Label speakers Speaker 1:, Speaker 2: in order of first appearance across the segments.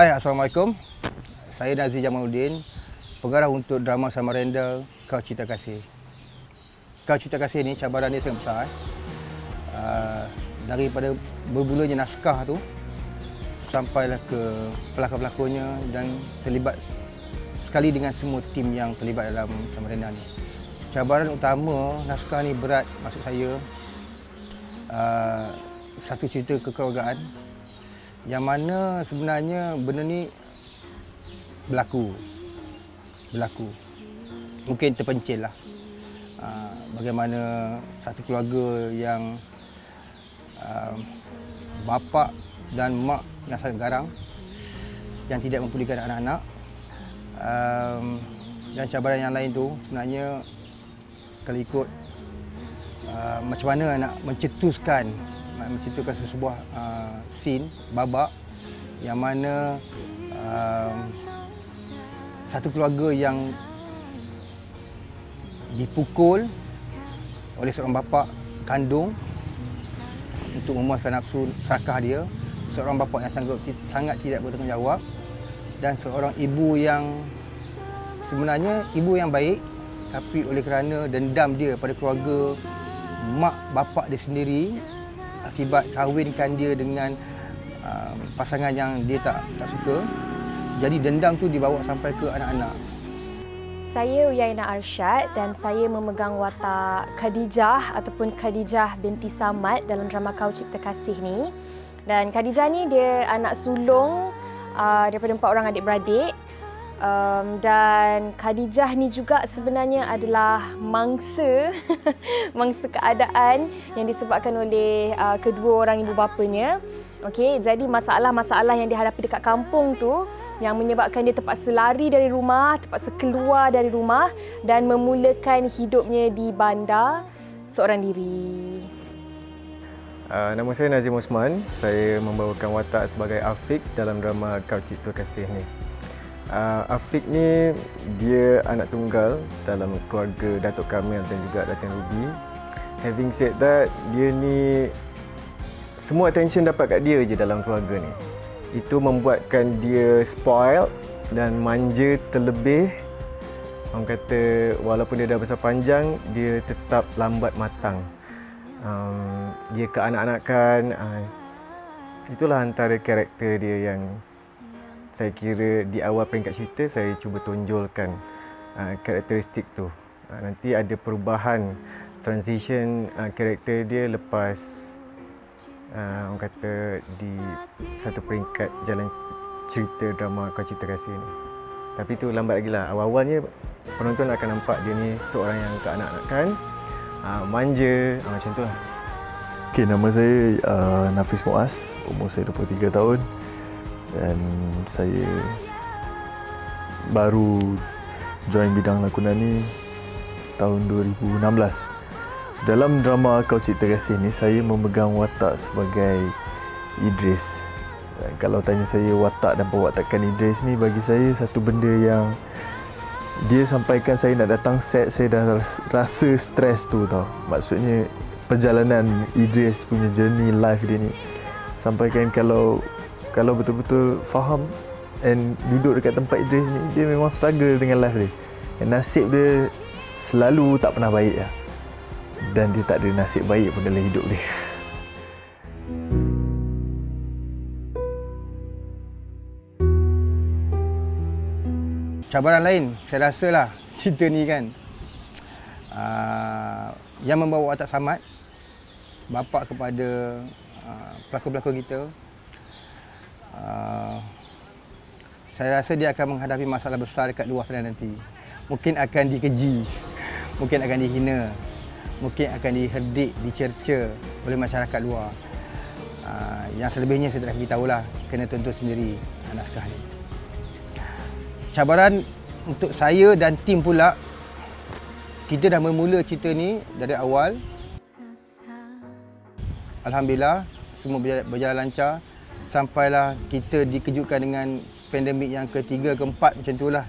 Speaker 1: Hai, Assalamualaikum. Saya Nazir Jamaluddin, pengarah untuk drama Samarinda Kau Cinta Kasih. Kau Cinta Kasih ni cabaran dia sangat besar. Daripada berbulanya naskah tu sampailah ke pelakon-pelakonnya dan terlibat sekali dengan semua tim yang terlibat dalam Samarinda ni. Cabaran utama naskah ni berat maksud saya, satu cerita kekeluargaan yang mana sebenarnya benda ni berlaku. Mungkin terpencil lah. Bagaimana satu keluarga yang bapa dan mak yang sangat garang, yang tidak mempedulikan anak-anak, dan cabaran yang lain tu sebenarnya kalau ikut macam mana nak mencetuskan sesebuah scene, babak yang mana satu keluarga yang dipukul oleh seorang bapa kandung untuk memuaskan nafsu serakah dia, seorang bapa yang sangat tidak bertanggungjawab, dan seorang ibu yang sebenarnya ibu yang baik, tapi oleh kerana dendam dia pada keluarga mak bapak dia sendiri akibat kahwinkan dia dengan pasangan yang dia tak suka, jadi dendam tu dibawa sampai ke anak-anak.
Speaker 2: Saya Uyaina Arsyad dan saya memegang watak Khadijah ataupun Khadijah binti Samad dalam drama Kau Cipta Kasih ni. Dan Khadijah ni dia anak sulung daripada 4 orang adik-beradik. Dan Khadijah ni juga sebenarnya adalah mangsa mangsa keadaan yang disebabkan oleh kedua orang ibu bapanya. Okey, jadi masalah-masalah yang dihadapi dekat kampung tu yang menyebabkan dia terpaksa lari dari rumah, terpaksa keluar dari rumah dan memulakan hidupnya di bandar seorang diri.
Speaker 3: Nama saya Nazim Osman. Saya membawakan watak sebagai Afiq dalam drama Kau Cipta Kasih ni. Afiq ni dia anak tunggal dalam keluarga Datuk Kamil dan juga Datin Ruby. Having said that, dia ni semua attention dapat kat dia je dalam keluarga ni. Itu membuatkan dia spoiled dan manja terlebih. Orang kata walaupun dia dah besar panjang, dia tetap lambat matang. Dia keanak-anakan. Itulah antara karakter dia yang saya kira di awal peringkat cerita saya cuba tonjolkan karakteristik tu. Nanti ada perubahan transition karakter dia lepas orang kata di satu peringkat jalan cerita drama Kau Cipta Kasih ni. Tapi tu lambat lagi lah. Awal-awalnya penonton akan nampak dia ni seorang yang keanak-anakan, manja, macam tu lah.
Speaker 4: Okay, nama saya Nafis Muaz, umur saya 23 tahun dan saya baru join bidang lakonan ni tahun 2016. So, dalam drama Kau Cipta Kasih ni saya memegang watak sebagai Idris. Dan kalau tanya saya watak dan pewatakan Idris ni, bagi saya satu benda yang dia sampaikan saya nak datang set, saya dah rasa stres tu tau. Maksudnya perjalanan Idris punya journey life dia ni, sampaikan kalau betul-betul faham and duduk dekat tempat Idris ni, dia memang struggle dengan life dia. Dan nasib dia selalu tak pernah baik lah. Dan dia tak ada nasib baik pun dalam hidup dia.
Speaker 1: Cabaran lain, saya rasalah cerita ni kan, yang membawa watak Samad, bapa kepada pelakon-pelakon kita, saya rasa dia akan menghadapi masalah besar dekat luar sana nanti. Mungkin akan dikeji, mungkin akan dihina, mungkin akan diherdik, dicerca oleh masyarakat luar. Yang selebihnya saya tak nak beritahulah, kena tonton sendiri naskah ni. Cabaran untuk saya dan tim pula, kita dah memula cerita ni dari awal. Alhamdulillah semua berjalan lancar sampailah kita dikejutkan dengan pandemik yang ketiga, keempat macam itulah.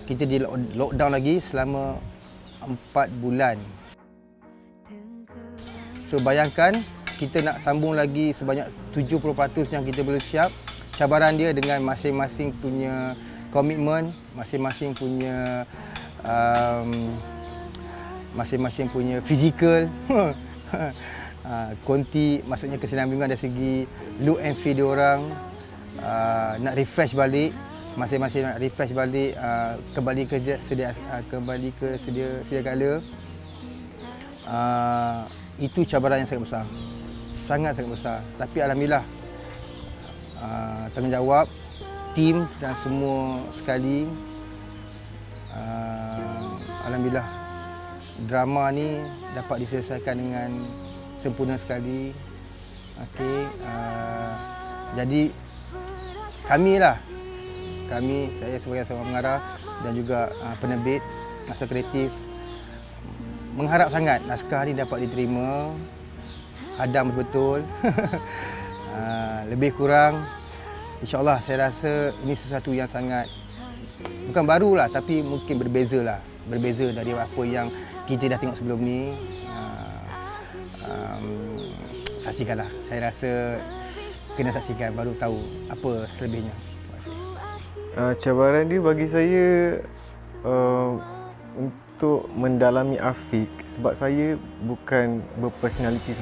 Speaker 1: Kita di lockdown lagi selama 4 bulan. So bayangkan kita nak sambung lagi sebanyak 70% yang kita belum siap. cabaran dia dengan masing-masing punya komitmen, masing-masing punya fizikal. Konti maksudnya kesinambungan dari segi look and feel dia orang, nak refresh balik, masing-masing nak refresh balik, kembali ke sedia kala. Itu cabaran yang sangat besar. Sangat-sangat besar. Tapi alhamdulillah tanggungjawab tim dan semua sekali, alhamdulillah drama ni dapat diselesaikan dengan sempurna sekali. Okey, jadi saya sebagai seorang pengarah dan juga penerbit naskah kreatif mengharap sangat naskah ni dapat diterima, hadam betul. Lebih kurang insya-Allah saya rasa ini sesuatu yang sangat bukan barulah tapi mungkin berbeza dari apa yang kita dah tengok sebelum ni. Saksikanlah. Saya rasa kena saksikan baru tahu apa selebihnya. Terima kasih.
Speaker 3: Cabaran dia bagi saya untuk mendalami Afiq sebab saya bukan berpersonaliti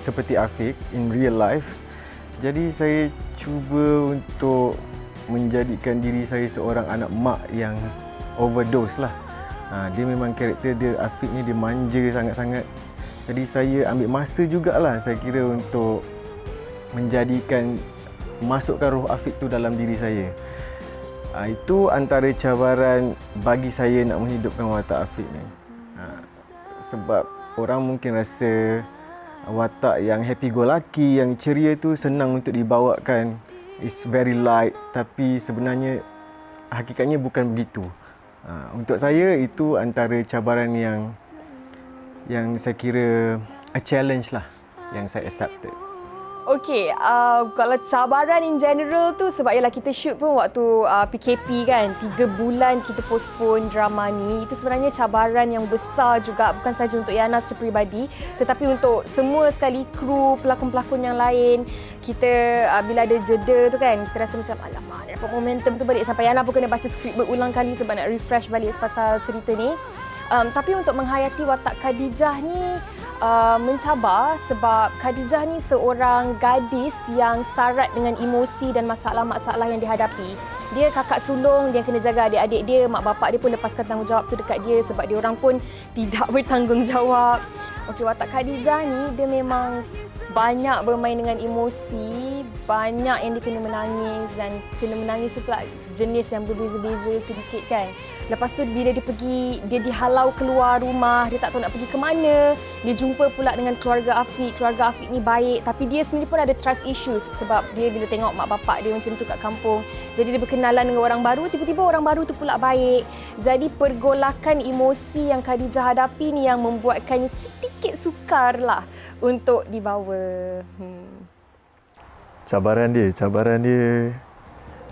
Speaker 3: seperti Afiq in real life. Jadi saya cuba untuk menjadikan diri saya seorang anak mak yang overdose lah. Dia memang karakter dia, Afiq ni dia manja sangat-sangat. Jadi saya ambil masa jugalah saya kira untuk menjadikan, masukkan roh Afiq tu dalam diri saya. Itu antara cabaran bagi saya nak menghidupkan watak Afiq ni. Sebab orang mungkin rasa watak yang happy go lucky, yang ceria tu senang untuk dibawakan, is very light, tapi sebenarnya hakikatnya bukan begitu. Untuk saya itu antara cabaran yang saya kira a challenge lah yang saya accepted.
Speaker 2: Okey, kalau cabaran in general tu sebab ialah kita shoot pun waktu PKP kan, 3 bulan kita postpone drama ni. Itu sebenarnya cabaran yang besar juga, bukan saja untuk Yana secara peribadi tetapi untuk semua sekali kru, pelakon-pelakon yang lain. Kita bila ada jeda tu kan, kita rasa macam alamak, nak dapat momentum tu balik, sampai Yana pun kena baca skrip berulang kali sebab nak refresh balik pasal cerita ni. Tapi untuk menghayati watak Khadijah ni mencabar sebab Khadijah ni seorang gadis yang syarat dengan emosi dan masalah-masalah yang dihadapi. Dia kakak sulung, dia kena jaga adik-adik dia, mak bapak dia pun lepaskan tanggungjawab tu dekat dia sebab dia orang pun tidak bertanggungjawab. Okey, watak Khadijah ni dia memang banyak bermain dengan emosi, banyak yang dia kena menangis dan kena menangis tu pula jenis yang berbeza-beza sedikit kan. Lepas tu bila dia pergi, dia dihalau keluar rumah, dia tak tahu nak pergi ke mana. Dia jumpa pula dengan keluarga Afiq. Keluarga Afiq ni baik tapi dia sendiri pun ada trust issues sebab dia bila tengok mak bapak dia macam tu kat kampung. Jadi dia berkenalan dengan orang baru, tiba-tiba orang baru tu pula baik. Jadi pergolakan emosi yang Khadijah hadapi ni yang membuatkannya sedikit sukar lah untuk dibawa.
Speaker 4: Cabaran dia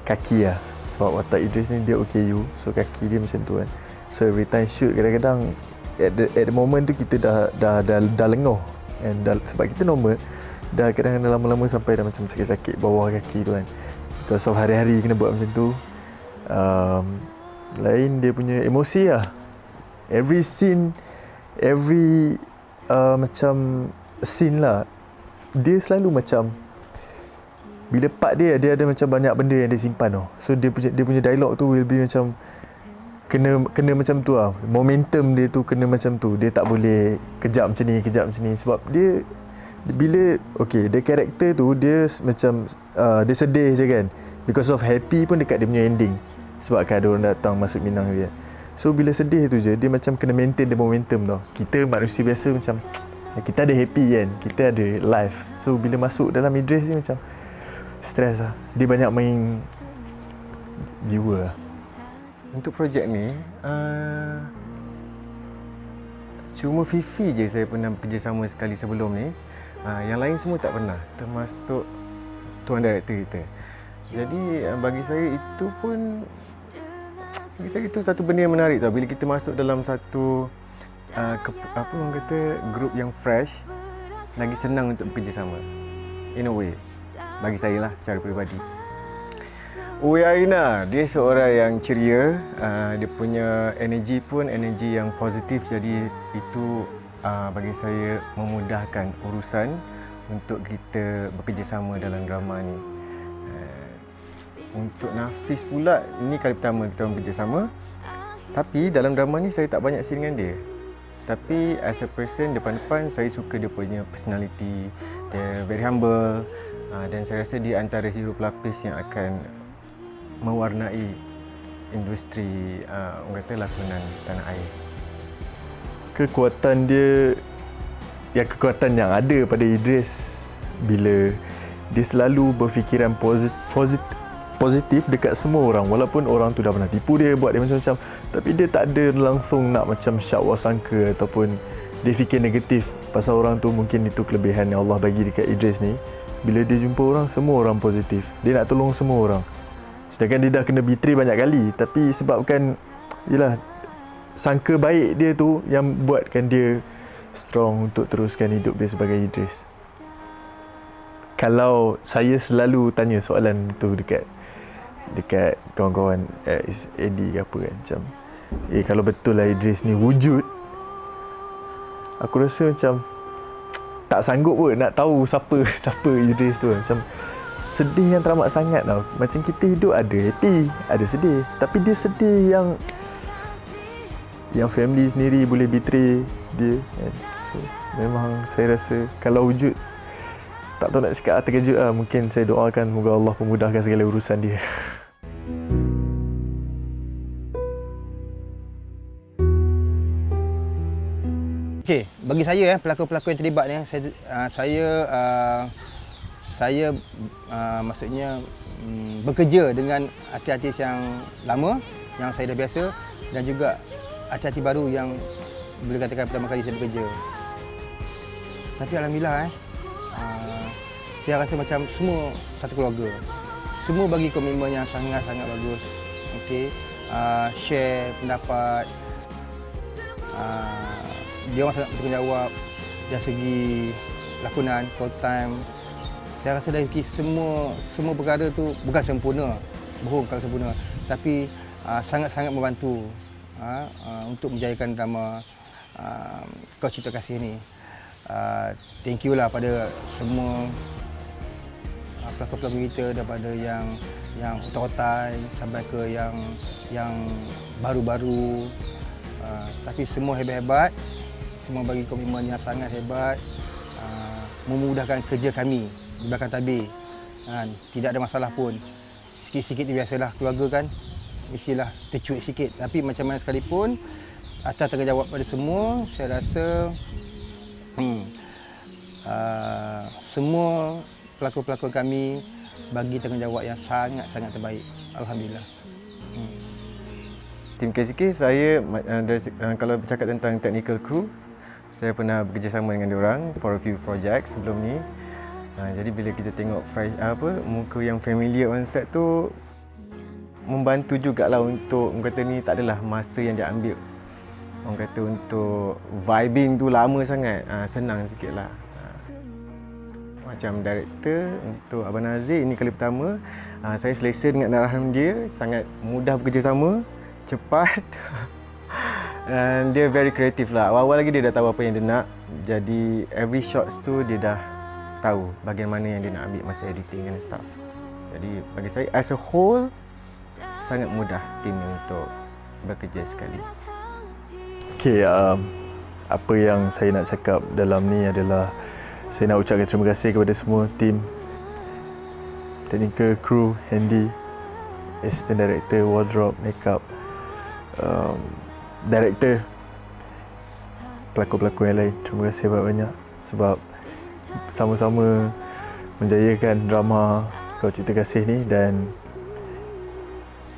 Speaker 4: kaki lah. Sebab watak Idris ni dia OKU, so kaki dia macam tu kan. So every time shoot kadang-kadang at the moment tu kita dah lengoh. And sebab kita normal, dah kadang-kadang lama-lama sampai dah macam sakit-sakit bawah kaki tu kan. Because of hari-hari kena buat macam tu. Lain dia punya emosi lah. Every scene, macam scene lah, dia selalu macam bila part dia ada macam banyak benda yang dia simpan tau. So dia punya dialog tu will be macam kena macam tu lah. Momentum dia tu kena macam tu. Dia tak boleh kejap macam ni sebab dia bila dia karakter tu dia macam dia sedih je kan. Because of happy pun dekat dia punya ending. Sebab kan ada orang datang masuk minang dia. So bila sedih tu je dia macam kena maintain the momentum tau. Kita manusia biasa macam kita ada happy kan, kita ada life. So bila masuk dalam Idris ni macam stres lah. Dia banyak main jiwa lah.
Speaker 3: Untuk projek ni, cuma Fifi je saya pernah bekerjasama sekali sebelum ni. Yang lain semua tak pernah, termasuk tuan director kita. Jadi bagi saya itu satu benda yang menarik tau. Bila kita masuk dalam satu orang kata group yang fresh, lagi senang untuk bekerjasama. In a way. Bagi saya lah secara peribadi. Uyaina, dia seorang yang ceria, dia punya energi pun energi yang positif, jadi itu bagi saya memudahkan urusan untuk kita bekerjasama dalam drama ni. Untuk Nafis pula, ini kali pertama kita bekerjasama, tapi dalam drama ni saya tak banyak scene dengan dia. Tapi as a person, depan-depan saya suka dia punya personality, dia very humble, dan saya rasa dia antara hero pelapis yang akan mewarnai industri orang kata lakonan tanah air.
Speaker 4: Kekuatan dia, kekuatan yang ada pada Idris bila dia selalu berfikiran positif dekat semua orang, walaupun orang tu dah pernah tipu dia, buat dia macam-macam, tapi dia tak ada langsung nak macam syakwa sangka ataupun dia fikir negatif pasal orang tu. Mungkin itu kelebihan yang Allah bagi dekat Idris ni. Bila dia jumpa orang, semua orang positif, dia nak tolong semua orang. Sedangkan dia dah kena betray banyak kali, tapi sebabkan sangka baik dia tu yang buatkan dia strong untuk teruskan hidup dia sebagai Idris. Kalau saya selalu tanya soalan tu dekat kawan-kawan Eddie ke apa kan, macam kalau betul lah Idris ni wujud, aku rasa macam tak sanggup pun nak tahu siapa Idris tu. Macam sedih yang teramat sangat tau. Macam kita hidup ada happy, ada sedih, tapi dia sedih yang family sendiri boleh betray dia kan. So memang saya rasa kalau wujud, tak tahu nak cakap terkejut lah. Mungkin saya doakan moga Allah memudahkan segala urusan dia.
Speaker 1: Okey, bagi saya pelakon-pelakon yang terlibat ni, saya maksudnya bekerja dengan artis-artis yang lama yang saya dah biasa, dan juga artis-artis baru yang boleh katakan pertama kali saya bekerja. Tapi alhamdulillah saya rasa macam semua satu keluarga. Semua bagi komitmen yang sangat-sangat bagus. Okey, share pendapat. Dia orang sangat bertanggungjawab dari segi lakonan, full time. Saya rasa dari semua perkara tu bukan sempurna, bohong kalau sempurna, tapi sangat-sangat membantu untuk menjayakan drama Kau Cipta Kasih ni. Thank you lah pada semua pelakon-pelakon kita, daripada yang otak-otak sampai ke yang baru-baru. Tapi semua hebat-hebat, semua bagi komitmen yang sangat hebat, memudahkan kerja kami di belakang tabir. Tidak ada masalah pun. Sikit-sikit tu biasalah, keluarga kan, mestilah tercuit sikit. Tapi macam mana sekalipun, atas tanggungjawab pada semua, saya rasa semua pelakon-pelakon kami bagi tanggungjawab yang sangat-sangat terbaik. Alhamdulillah.
Speaker 3: Tim KZK, saya kalau bercakap tentang technical crew, saya pernah bekerjasama dengan diorang for a few projects sebelum ni. Jadi bila kita tengok muka yang familiar on set tu, membantu jugalah untuk, orang kata ni tak adalah masa yang dia ambil, orang kata untuk vibing tu lama sangat, senang sikit lah. Macam director untuk Abang Nazir, ini kali pertama, saya selesa dengan arahan dia, sangat mudah bekerjasama, cepat. Dan dia very kreatif lah. Awal-awal lagi dia dah tahu apa yang dia nak, jadi every shots tu dia dah tahu bahagian mana yang dia nak ambil masa editing and stuff. Jadi bagi saya as a whole, sangat mudah tim untuk bekerja sekali.
Speaker 4: Okay, apa yang saya nak cakap dalam ni adalah saya nak ucapkan terima kasih kepada semua tim, technical crew, Handy, assistant director, wardrobe, makeup, director, pelakon-pelakon yang lain. Terima kasih banyak-banyak sebab sama-sama menjayakan drama Kau Cipta Kasih ni. Dan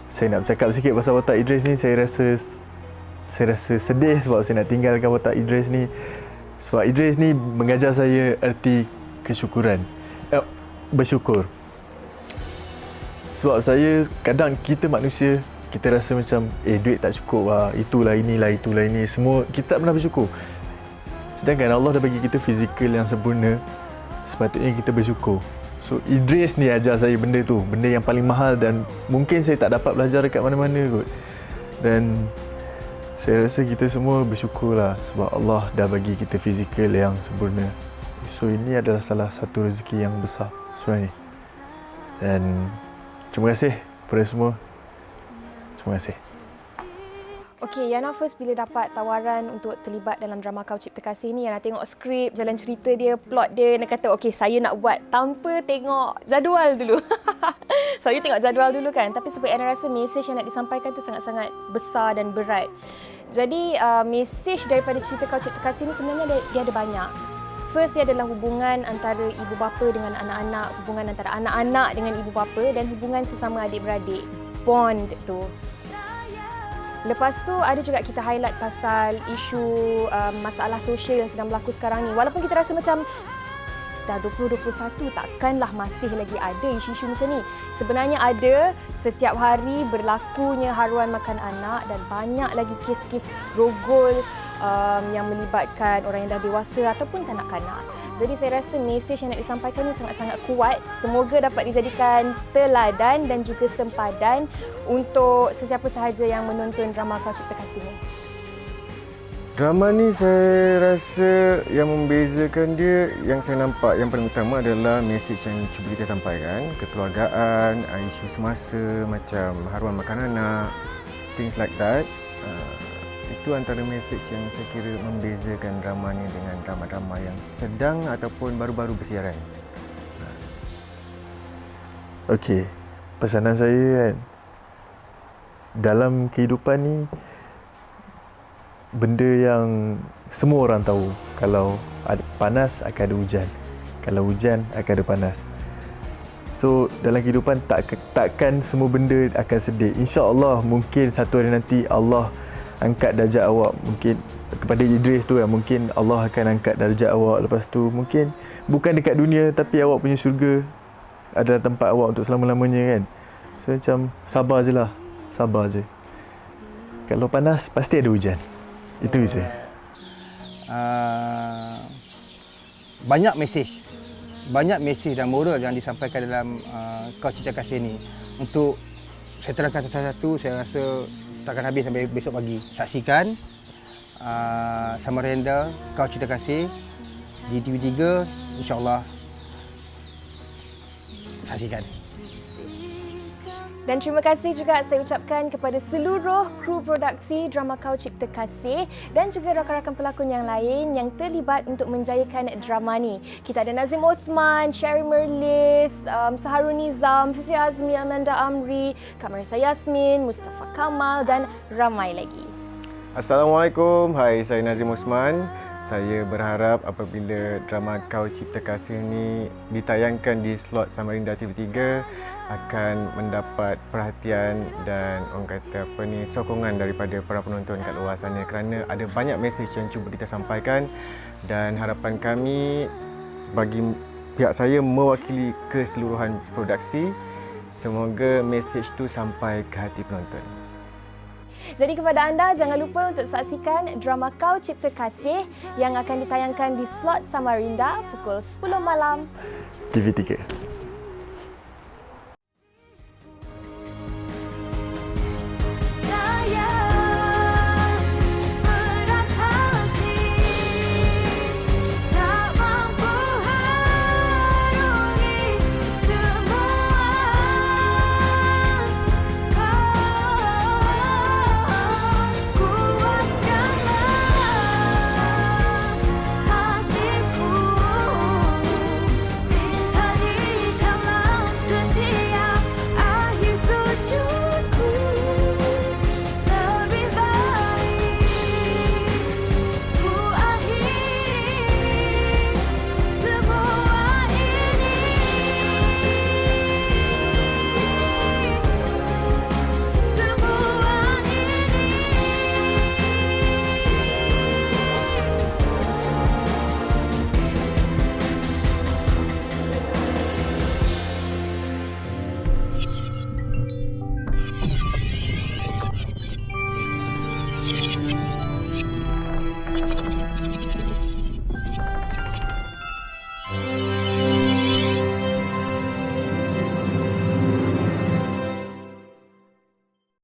Speaker 4: saya nak bercakap sikit pasal watak Idris ni. Saya rasa sedih sebab saya nak tinggalkan watak Idris ni, sebab Idris ni mengajar saya erti kesyukuran, bersyukur. Sebab saya, kadang kita manusia, kita rasa macam duit tak cukup lah, itulah inilah, itulah ini, semua kita tak pernah bersyukur. Sedangkan Allah dah bagi kita fizikal yang sempurna, sepatutnya kita bersyukur. So Idris ni ajar saya benda tu, benda yang paling mahal dan mungkin saya tak dapat belajar dekat mana-mana kot. Dan saya rasa kita semua bersyukurlah sebab Allah dah bagi kita fizikal yang sempurna. So ini adalah salah satu rezeki yang besar sebenarnya. Dan terima kasih kepada semua. Terima kasih.
Speaker 2: Okey, Yana first bila dapat tawaran untuk terlibat dalam drama Kau Cipta Kasih ni, Yana tengok skrip, jalan cerita dia, plot dia, Yana kata okey, saya nak buat tanpa tengok jadual dulu. Saya tengok jadual dulu kan, tapi sebab Yana rasa mesej yang nak disampaikan tu sangat-sangat besar dan berat. Jadi mesej daripada cerita Kau Cipta Kasih ni sebenarnya dia ada banyak. First, dia adalah hubungan antara ibu bapa dengan anak-anak, hubungan antara anak-anak dengan ibu bapa dan hubungan sesama adik-beradik. Bond tu. Lepas tu ada juga kita highlight pasal isu masalah sosial yang sedang berlaku sekarang ni. Walaupun kita rasa macam dah 2021 takkanlah masih lagi ada isu-isu macam ni. Sebenarnya ada, setiap hari berlakunya haruan makan anak dan banyak lagi kes-kes rogol yang melibatkan orang yang dah dewasa ataupun kanak-kanak. Jadi saya rasa mesej yang nak disampaikan ni sangat-sangat kuat. Semoga dapat dijadikan teladan dan juga sempadan untuk sesiapa sahaja yang menonton drama Kau Cipta Kasih ni.
Speaker 3: Drama ni saya rasa yang membezakan dia, yang saya nampak yang paling utama adalah mesej yang cuba kita sampaikan, kekeluargaan, isu semasa macam haruan makan anak, things like that. Itu antara mesej yang saya kira membezakan drama ni dengan drama-drama yang sedang ataupun baru-baru bersiaran.
Speaker 4: Okey, pesanan saya kan, dalam kehidupan ni benda yang semua orang tahu, kalau ada panas akan ada hujan, kalau hujan akan ada panas. So dalam kehidupan takkan semua benda akan sedih. InsyaAllah mungkin satu hari nanti Allah angkat darjat awak, mungkin kepada Idris tu kan, mungkin Allah akan angkat darjat awak. Lepas tu mungkin bukan dekat dunia tapi awak punya syurga adalah tempat awak untuk selama-lamanya kan. So macam sabar je lah, sabar je. Kalau panas pasti ada hujan. Itu je.
Speaker 1: Banyak mesej dan moral yang disampaikan dalam Kau Cipta Kasih ni. Untuk saya terangkan satu-satu, saya rasa takkan habis sampai besok pagi. Saksikan Samarinda Kau Cipta Kasih di TV3, insya-Allah saksikan.
Speaker 2: Dan terima kasih juga saya ucapkan kepada seluruh kru produksi drama Kau Cipta Kasih dan juga rakan-rakan pelakon yang lain yang terlibat untuk menjayakan drama ni. Kita ada Nazim Osman, Sherry Merlis, Saharul Nizam, Fifi Azmi, Amanda Amri, Kak Marissa Yasmin, Mustafa Kamal dan ramai lagi.
Speaker 3: Assalamualaikum, hai, saya Nazim Osman. Saya berharap apabila drama Kau Cipta Kasih ni ditayangkan di slot Samarinda TV3 akan mendapat perhatian dan orang kata apa ni, sokongan daripada para penonton kat luar sana, kerana ada banyak mesej yang cuba kita sampaikan dan harapan kami bagi pihak saya mewakili keseluruhan produksi, semoga mesej tu sampai ke hati penonton.
Speaker 2: Jadi kepada anda, jangan lupa untuk saksikan drama Kau Cipta Kasih yang akan ditayangkan di slot Samarinda pukul 10 malam.
Speaker 4: TV3.